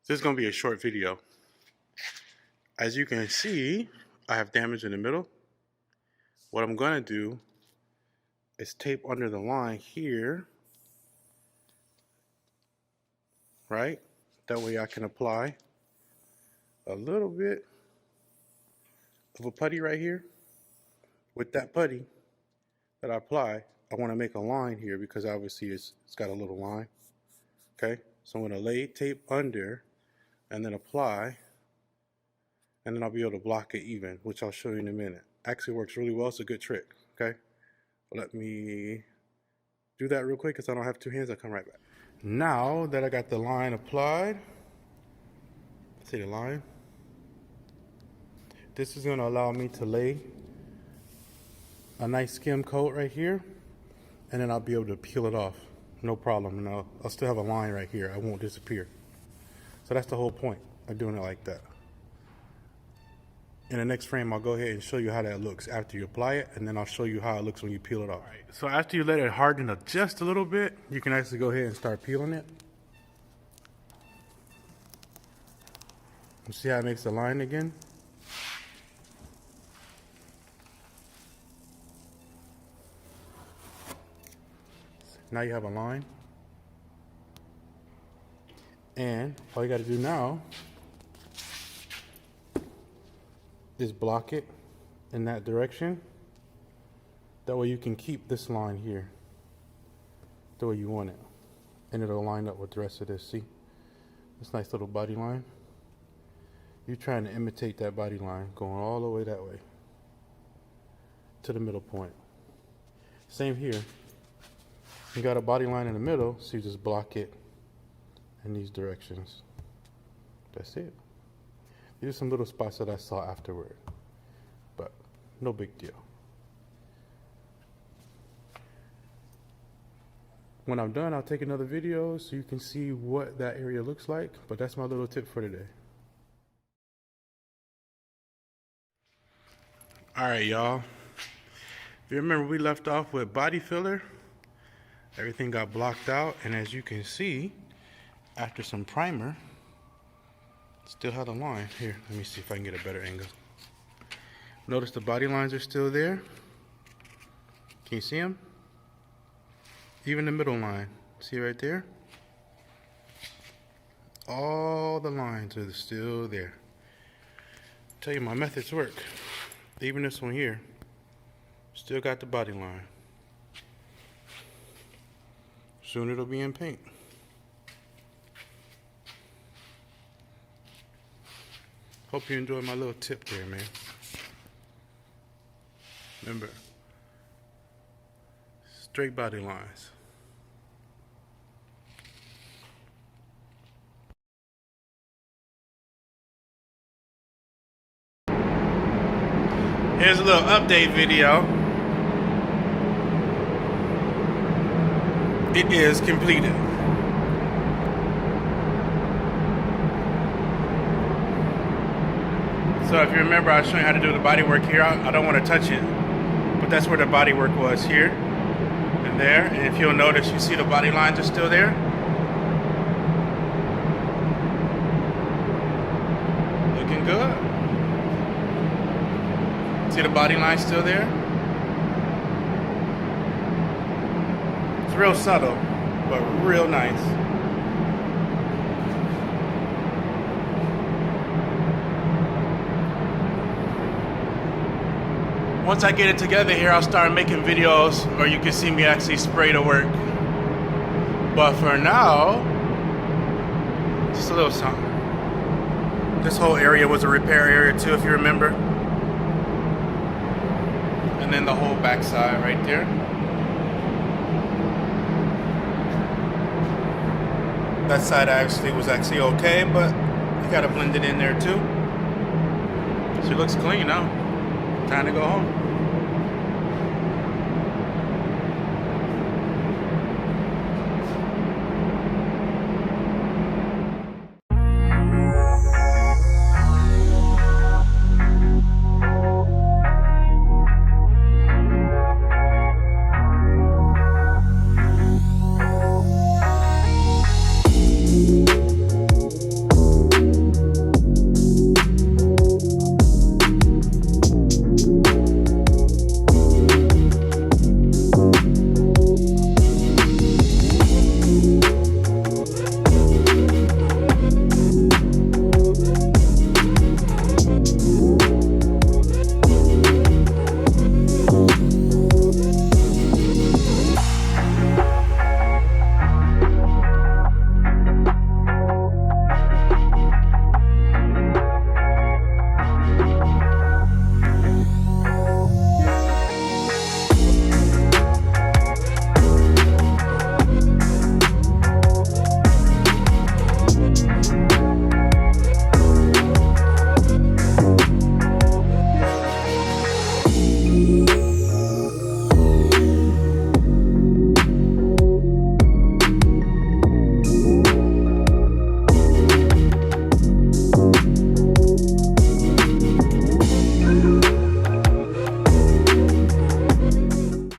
This is going to be a short video. As you can see, I have damage in the middle. What I'm going to do is tape under the line here, right? That way I can apply a little bit of a putty right here. With that putty that I apply, I want to make a line here because obviously it's got a little line. Okay, so I'm going to lay tape under and then apply, and then I'll be able to block it even, which I'll show you in a minute. Actually works really well. It's a good trick. Okay, let me do that real quick because I don't have two hands. I'll come right back. Now that I got the line applied, see the line? This is going to allow me to lay a nice skim coat right here, and then I'll be able to peel it off. No problem. And I'll still have a line right here. I won't disappear. So that's the whole point of doing it like that. In the next frame, I'll go ahead and show you how that looks after you apply it, and then I'll show you how it looks when you peel it off. Right, so after you let it harden up just a little bit, you can actually go ahead and start peeling it. You see how it makes a line again? Now you have a line. And all you got to do now is block it in that direction. That way you can keep this line here the way you want it. And it'll line up with the rest of this. See? This nice little body line. You're trying to imitate that body line going all the way that way to the middle point. Same here. You got a body line in the middle, so you just block it in these directions. That's it. These are some little spots that I saw afterward, but no big deal. When I'm done, I'll take another video so you can see what that area looks like, but that's my little tip for today. All right, y'all. If you remember, we left off with body filler. Everything got blocked out, and as you can see, after some primer, still have a line. Here, let me see if I can get a better angle. Notice the body lines are still there. Can you see them? Even the middle line. See right there? All the lines are still there. Tell you, my methods work. Even this one here, still got the body line. Soon it'll be in paint. Hope you enjoyed my little tip there, man. Remember, straight body lines. Here's a little update video. It is completed. So if you remember, I was showing you how to do the body work here. I don't want to touch it, but that's where the body work was, here and there. And if you'll notice, you see the body lines are still there. Looking good. See the body line still there? It's real subtle, but real nice. Once I get it together here, I'll start making videos, or you can see me actually spray the work. But for now, just a little something. This whole area was a repair area too, if you remember. And then the whole back side right there. That side was actually okay, but you gotta blend it in there too. She looks clean now. Time to go home.